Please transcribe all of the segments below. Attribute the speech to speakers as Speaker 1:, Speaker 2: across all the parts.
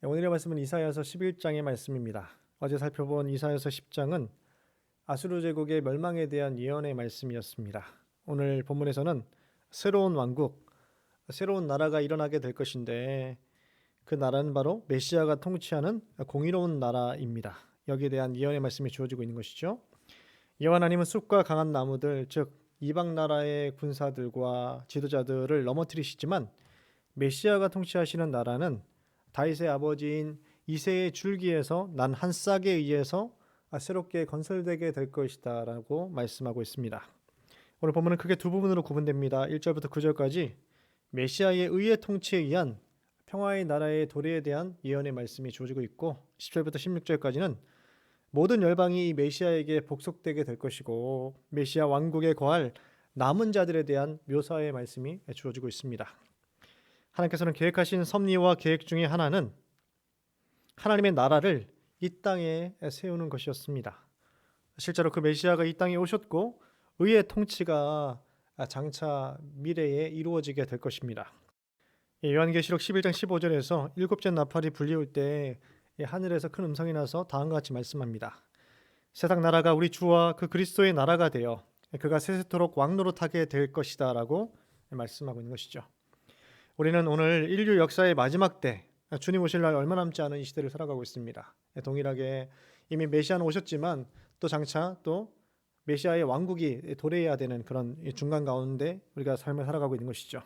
Speaker 1: 오늘의 말씀은 이사야서 11장의 말씀입니다. 어제 살펴본 이사야서 10장은 아수르 제국의 멸망에 대한 예언의 말씀이었습니다. 오늘 본문에서는 새로운 왕국, 새로운 나라가 일어나게 될 것인데 그 나라는 바로 메시아가 통치하는 공의로운 나라입니다. 여기에 대한 예언의 말씀이 주어지고 있는 것이죠. 여호와 하나님은 쑥과 강한 나무들, 즉 이방 나라의 군사들과 지도자들을 넘어뜨리시지만 메시아가 통치하시는 나라는 다윗의 아버지인 이새의 줄기에서 난 한 싹에 의해서 새롭게 건설되게 될 것이다 라고 말씀하고 있습니다. 오늘 본문은 크게 두 부분으로 구분됩니다. 1절부터 9절까지 메시아의 의의 통치에 의한 평화의 나라의 도래에 대한 예언의 말씀이 주어지고 있고 10절부터 16절까지는 모든 열방이 이 메시아에게 복속되게 될 것이고 메시아 왕국에 거할 남은 자들에 대한 묘사의 말씀이 주어지고 있습니다. 하나님께서는 계획하신 섭리와 계획 중에 하나는 하나님의 나라를 이 땅에 세우는 것이었습니다. 실제로 그 메시아가 이 땅에 오셨고 의의 통치가 장차 미래에 이루어지게 될 것입니다. 요한계시록 11장 15절에서 일곱째 나팔이 불리울 때 하늘에서 큰 음성이 나서 다음과 같이 말씀합니다. 세상 나라가 우리 주와 그 그리스도의 나라가 되어 그가 세세토록 왕노릇하게 될 것이다 라고 말씀하고 있는 것이죠. 우리는 오늘 인류 역사의 마지막 때 주님 오실 날 얼마 남지 않은 이 시대를 살아가고 있습니다. 동일하게 이미 메시아는 오셨지만 또 장차 또 메시아의 왕국이 도래해야 되는 그런 중간 가운데 우리가 삶을 살아가고 있는 것이죠.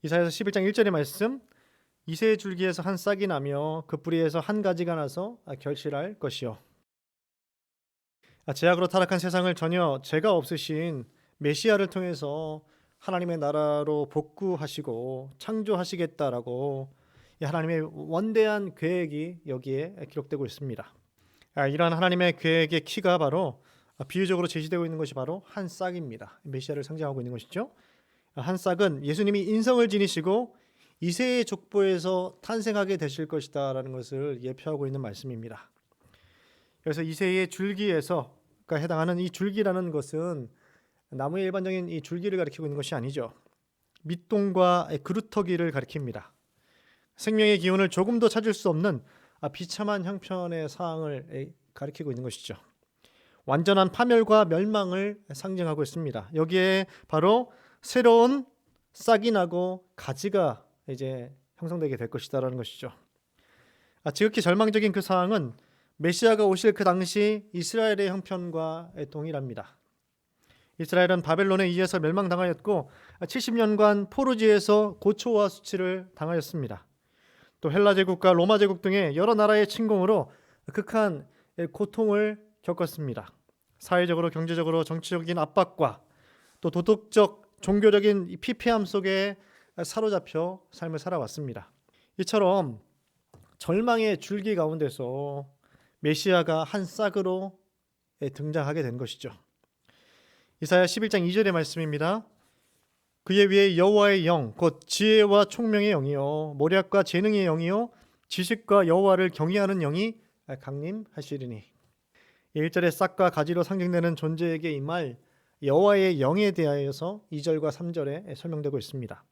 Speaker 1: 이사야서 11장 1절의 말씀, 이새의 줄기에서 한 싹이 나며 그 뿌리에서 한 가지가 나서 결실할 것이요. 죄악으로 타락한 세상을 전혀 죄가 없으신 메시아를 통해서 하나님의 나라로 복구하시고 창조하시겠다라고 하나님의 원대한 계획이 여기에 기록되고 있습니다. 이러한 하나님의 계획의 키가 바로 비유적으로 제시되고 있는 것이 바로 한 싹입니다. 메시아를 상징하고 있는 것이죠. 한 싹은 예수님이 인성을 지니시고 이새의 족보에서 탄생하게 되실 것이다라는 것을 예표하고 있는 말씀입니다. 그래서 이새의 줄기에서 해당하는 이 줄기라는 것은 나무의 일반적인 이 줄기를 가리키고 있는 것이 아니죠. 밑동과 그루터기를 가리킵니다. 생명의 기운을 조금도 찾을 수 없는 비참한 형편의 상황을 가리키고 있는 것이죠. 완전한 파멸과 멸망을 상징하고 있습니다. 여기에 바로 새로운 싹이 나고 가지가 이제 형성되게 될 것이다라는 것이죠. 지극히 절망적인 그 상황은 메시아가 오실 그 당시 이스라엘의 형편과 동일합니다. 이스라엘은 바벨론에 의해서 멸망당하였고 70년간 포로지에서 고초와 수치를 당하였습니다. 또 헬라 제국과 로마 제국 등의 여러 나라의 침공으로 극한 고통을 겪었습니다. 사회적으로, 경제적으로, 정치적인 압박과 또 도덕적, 종교적인 피폐함 속에 사로잡혀 삶을 살아왔습니다. 이처럼 절망의 줄기 가운데서 메시아가 한 싹으로 등장하게 된 것이죠. 이사야 11장 2절의 말씀입니다. 그의 위에 여호와의 영, 곧 지혜와 총명의 영이요 모략과 재능의 영이요 지식과 여호와를 경외하는 영이 강림하시리니. 1절의 싹과 가지로 상징되는 존재에게 임할 여호와의 영에 대하여서 2절과 3절에 설명되고 있습니다.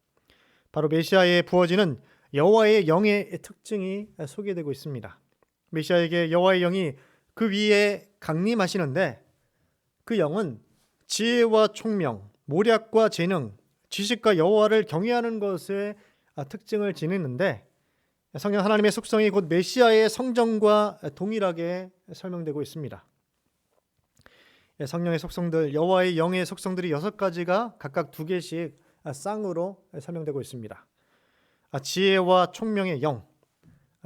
Speaker 1: 바로 메시아에 부어지는 여호와의 영의 특징이 소개되고 있습니다. 메시아에게 여호와의 영이 그 위에 강림하시는데 그 영은 지혜와 총명, 모략과 재능, 지식과 여호와를 경외하는 것의 특징을 지니는데 성령 하나님의 속성이 곧 메시아의 성정과 동일하게 설명되고 있습니다. 성령의 속성들, 여호와의 영의 속성들이 6가지가 각각 2개씩 쌍으로 설명되고 있습니다. 지혜와 총명의 영.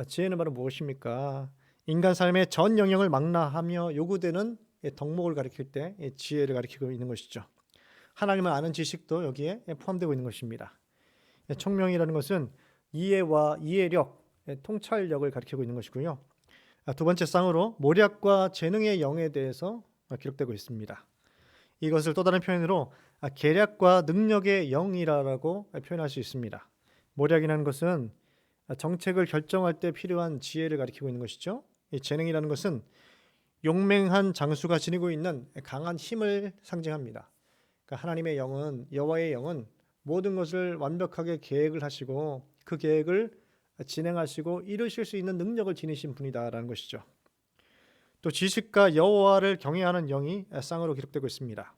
Speaker 1: 지혜는 바로 무엇입니까? 인간 삶의 전 영역을 망라하며 요구되는 덕목을 가리킬 때 지혜를 가리키고 있는 것이죠. 하나님을 아는 지식도 여기에 포함되고 있는 것입니다. 총명이라는 것은 이해와 이해력, 통찰력을 가리키고 있는 것이고요. 두 번째 쌍으로 모략과 재능의 영에 대해서 기록되고 있습니다. 이것을 또 다른 표현으로 계략과 능력의 영이라고 표현할 수 있습니다. 모략이라는 것은 정책을 결정할 때 필요한 지혜를 가리키고 있는 것이죠. 이 재능이라는 것은 용맹한 장수가 지니고 있는 강한 힘을 상징합니다. 그러니까 하나님의 영은, 여호와의 영은 모든 것을 완벽하게 계획을 하시고 그 계획을 진행하시고 이루실 수 있는 능력을 지니신 분이다라는 것이죠. 또 지식과 여호와를 경외하는 영이 쌍으로 기록되고 있습니다.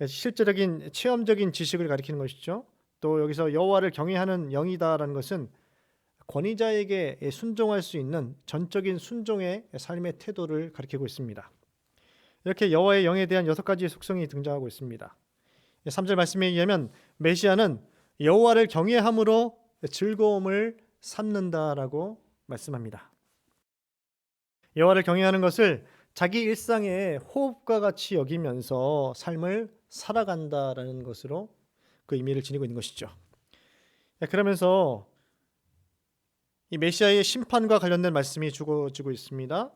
Speaker 1: 실제적인 체험적인 지식을 가리키는 것이죠. 또 여기서 여호와를 경외하는 영이다라는 것은 권위자에게 순종할 수 있는 전적인 순종의 삶의 태도를 가리키고 있습니다. 이렇게 여호와의 영에 대한 6가지의 속성이 등장하고 있습니다. 3절 말씀에 의하면 메시아는 여호와를 경외함으로 즐거움을 삼는다라고 말씀합니다. 여호와를 경외하는 것을 자기 일상의 호흡과 같이 여기면서 삶을 살아간다라는 것으로 그 의미를 지니고 있는 것이죠. 그러면서 이 메시아의 심판과 관련된 말씀이 주어지고 있습니다.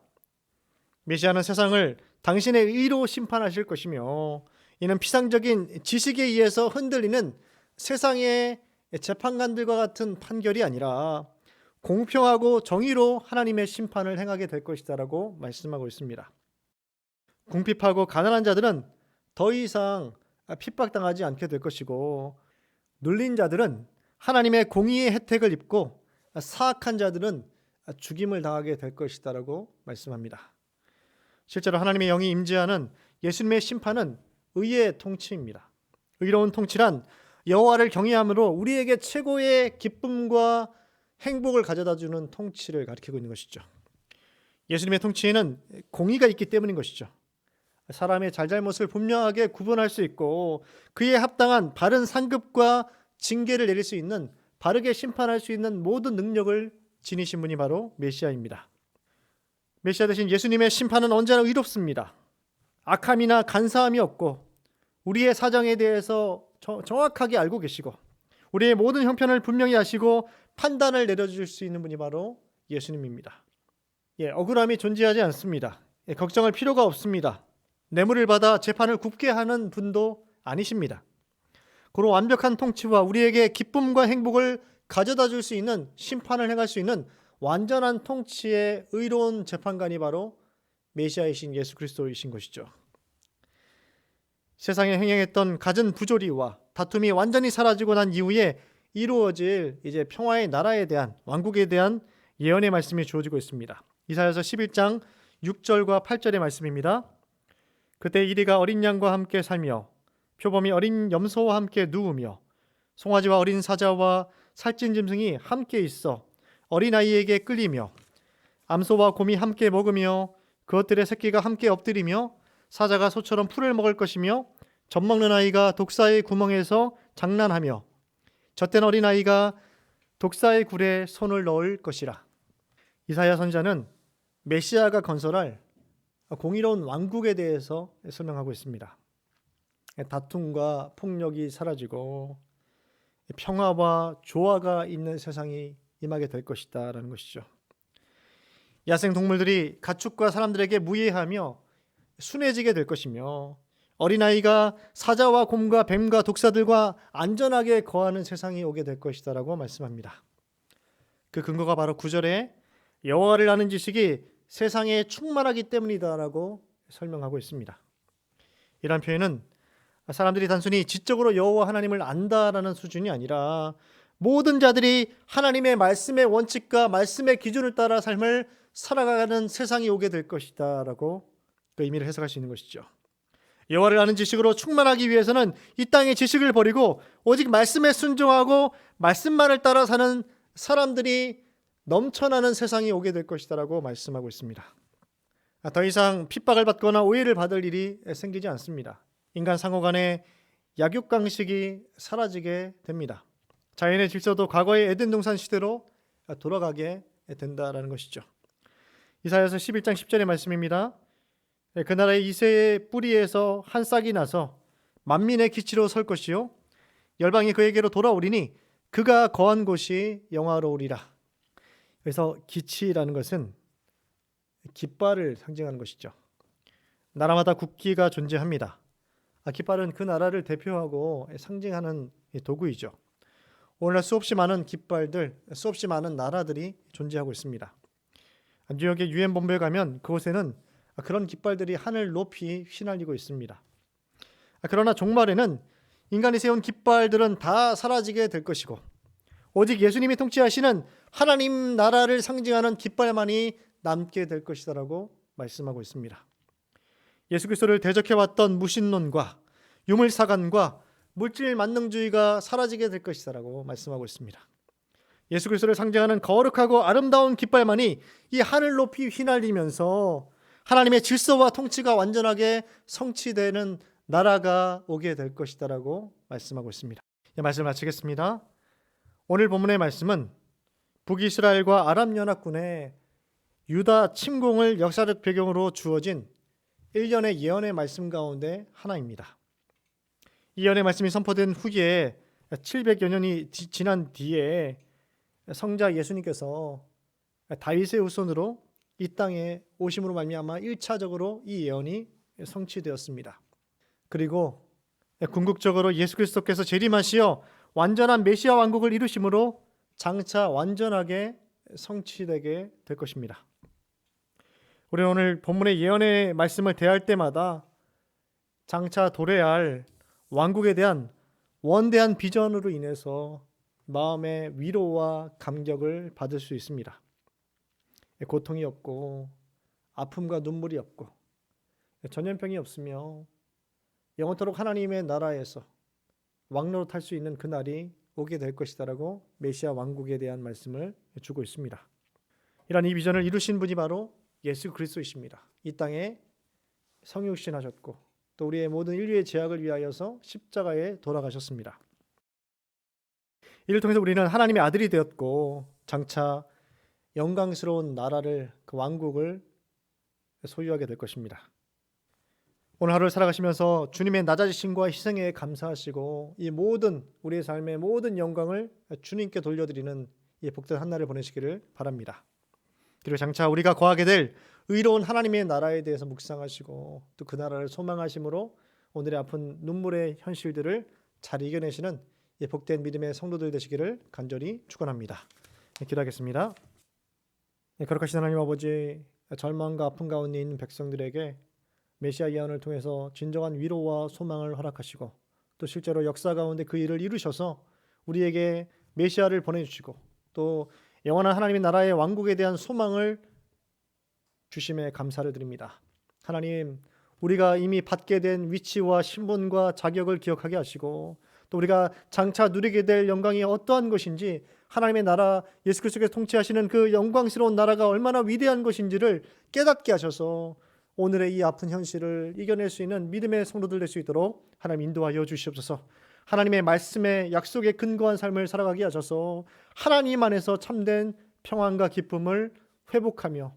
Speaker 1: 메시아는 세상을 당신의 의로 심판하실 것이며 이는 피상적인 지식에 의해서 흔들리는 세상의 재판관들과 같은 판결이 아니라 공평하고 정의로 하나님의 심판을 행하게 될 것이다라고 말씀하고 있습니다. 궁핍하고 가난한 자들은 더 이상 핍박당하지 않게 될 것이고 눌린 자들은 하나님의 공의의 혜택을 입고 사악한 자들은 죽임을 당하게 될 것이다라고 말씀합니다. 실제로 하나님의 영이 임재하는 예수님의 심판은 의의 통치입니다. 의로운 통치란 여호와를 경외함으로 우리에게 최고의 기쁨과 행복을 가져다주는 통치를 가리키고 있는 것이죠. 예수님의 통치에는 공의가 있기 때문인 것이죠. 사람의 잘잘못을 분명하게 구분할 수 있고 그에 합당한 바른 상급과 징계를 내릴 수 있는, 바르게 심판할 수 있는 모든 능력을 지니신 분이 바로 메시아입니다. 메시아 대신 예수님의 심판은 언제나 의롭습니다. 악함이나 간사함이 없고 우리의 사정에 대해서 정확하게 알고 계시고 우리의 모든 형편을 분명히 아시고 판단을 내려줄 수 있는 분이 바로 예수님입니다. 억울함이 존재하지 않습니다. 걱정할 필요가 없습니다. 뇌물을 받아 재판을 굽게 하는 분도 아니십니다. 고로 완벽한 통치와 우리에게 기쁨과 행복을 가져다 줄 수 있는, 심판을 행할 수 있는 완전한 통치의 의로운 재판관이 바로 메시아이신 예수 그리스도이신 것이죠. 세상에 행행했던 갖은 부조리와 다툼이 완전히 사라지고 난 이후에 이루어질 이제 평화의 나라에 대한, 왕국에 대한 예언의 말씀이 주어지고 있습니다. 이사야서 11장 6절과 8절의 말씀입니다. 그때 이리가 어린 양과 함께 살며 표범이 어린 염소와 함께 누우며 송아지와 어린 사자와 살찐 짐승이 함께 있어 어린아이에게 끌리며 암소와 곰이 함께 먹으며 그것들의 새끼가 함께 엎드리며 사자가 소처럼 풀을 먹을 것이며 젖먹는 아이가 독사의 구멍에서 장난하며 젖된 어린아이가 독사의 굴에 손을 넣을 것이라. 이사야 선지자는 메시아가 건설할 공의로운 왕국에 대해서 설명하고 있습니다. 다툼과 폭력이 사라지고 평화와 조화가 있는 세상이 임하게 될 것이다 라는 것이죠. 야생 동물들이 가축과 사람들에게 무해하며 순해지게 될 것이며 어린아이가 사자와 곰과 뱀과 독사들과 안전하게 거하는 세상이 오게 될 것이다 라고 말씀합니다. 그 근거가 바로 9절에 여호와를 아는 지식이 세상에 충만하기 때문이다 라고 설명하고 있습니다. 이런 표현은 사람들이 단순히 지적으로 여호와 하나님을 안다라는 수준이 아니라 모든 자들이 하나님의 말씀의 원칙과 말씀의 기준을 따라 삶을 살아가는 세상이 오게 될 것이다 라고 그 의미를 해석할 수 있는 것이죠. 여호와를 아는 지식으로 충만하기 위해서는 이 땅의 지식을 버리고 오직 말씀에 순종하고 말씀만을 따라 사는 사람들이 넘쳐나는 세상이 오게 될 것이다 라고 말씀하고 있습니다. 더 이상 핍박을 받거나 오해를 받을 일이 생기지 않습니다. 인간 상호 간의 약육강식이 사라지게 됩니다. 자연의 질서도 과거의 에덴 동산 시대로 돌아가게 된다라는 것이죠. 이사야서 11장 10절의 말씀입니다. 그 나라의 이새의 뿌리에서 한 싹이 나서 만민의 기치로 설 것이요 열방이 그에게로 돌아오리니 그가 거한 곳이 영화로우리라. 그래서 기치라는 것은 깃발을 상징하는 것이죠. 나라마다 국기가 존재합니다. 깃발은 그 나라를 대표하고 상징하는 도구이죠. 오늘날 수없이 많은 깃발들, 수없이 많은 나라들이 존재하고 있습니다. 뉴욕의 유엔 본부에 가면 그곳에는 그런 깃발들이 하늘 높이 휘날리고 있습니다. 그러나 종말에는 인간이 세운 깃발들은 다 사라지게 될 것이고 오직 예수님이 통치하시는 하나님 나라를 상징하는 깃발만이 남게 될 것이다라고 말씀하고 있습니다. 예수 그리스도를 대적해왔던 무신론과 유물사관과 물질 만능주의가 사라지게 될 것이다라고 말씀하고 있습니다. 예수 그리스도를 상징하는 거룩하고 아름다운 깃발만이 이 하늘 높이 휘날리면서 하나님의 질서와 통치가 완전하게 성취되는 나라가 오게 될 것이다라고 말씀하고 있습니다. 말씀을 마치겠습니다. 오늘 본문의 말씀은 북이스라엘과 아랍연합군의 유다 침공을 역사적 배경으로 주어진 1년의 예언의 말씀 가운데 하나입니다. 이 예언의 말씀이 선포된 후에 700여 년이 지난 뒤에 성자 예수님께서 다윗의 후손으로 이 땅에 오심으로 말미암아 1차적으로 이 예언이 성취되었습니다. 그리고 궁극적으로 예수 그리스도께서 재림하시어 완전한 메시아 왕국을 이루심으로 장차 완전하게 성취되게 될 것입니다. 우리는 오늘 본문의 예언의 말씀을 대할 때마다 장차 도래할 왕국에 대한 원대한 비전으로 인해서 마음의 위로와 감격을 받을 수 있습니다. 고통이 없고 아픔과 눈물이 없고 전염병이 없으며 영원토록 하나님의 나라에서 왕노릇할 수 있는 그날이 오게 될 것이다라고 메시아 왕국에 대한 말씀을 주고 있습니다. 이러한 이 비전을 이루신 분이 바로 예수 그리스도이십니다. 이 땅에 성육신하셨고 또 우리의 모든 인류의 죄악을 위하여서 십자가에 돌아가셨습니다. 이를 통해서 우리는 하나님의 아들이 되었고 장차 영광스러운 나라를, 그 왕국을 소유하게 될 것입니다. 오늘 하루를 살아가시면서 주님의 낮아지심과 희생에 감사하시고 이 모든 우리의 삶의 모든 영광을 주님께 돌려드리는 이 복된 한 날을 보내시기를 바랍니다. 그리고 장차 우리가 거하게 될 의로운 하나님의 나라에 대해서 묵상하시고 또 그 나라를 소망하심으로 오늘의 아픈 눈물의 현실들을 잘 이겨내시는 이 복된 믿음의 성도들 되시기를 간절히 축원합니다. 기도하겠습니다. 거룩하신 하나님 아버지, 절망과 아픔 가운데 있는 백성들에게 메시아 예언을 통해서 진정한 위로와 소망을 허락하시고 또 실제로 역사 가운데 그 일을 이루셔서 우리에게 메시아를 보내주시고 또 영원한 하나님의 나라의 왕국에 대한 소망을 주심에 감사를 드립니다. 하나님, 우리가 이미 받게 된 위치와 신분과 자격을 기억하게 하시고 또 우리가 장차 누리게 될 영광이 어떠한 것인지, 하나님의 나라, 예수 그리스도께서 통치하시는 그 영광스러운 나라가 얼마나 위대한 것인지를 깨닫게 하셔서 오늘의 이 아픈 현실을 이겨낼 수 있는 믿음의 성도들 될 수 있도록 하나님 인도하여 주시옵소서. 하나님의 말씀에 약속에 근거한 삶을 살아가게 하셔서 하나님 안에서 참된 평안과 기쁨을 회복하며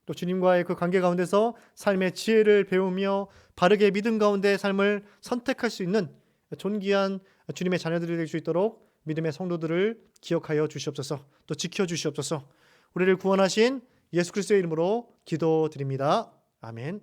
Speaker 1: 또 주님과의 그 관계 가운데서 삶의 지혜를 배우며 바르게 믿음 가운데 삶을 선택할 수 있는 존귀한 주님의 자녀들이 될 수 있도록 믿음의 성도들을 기억하여 주시옵소서. 또 지켜주시옵소서. 우리를 구원하신 예수 그리스도의 이름으로 기도드립니다. 아멘.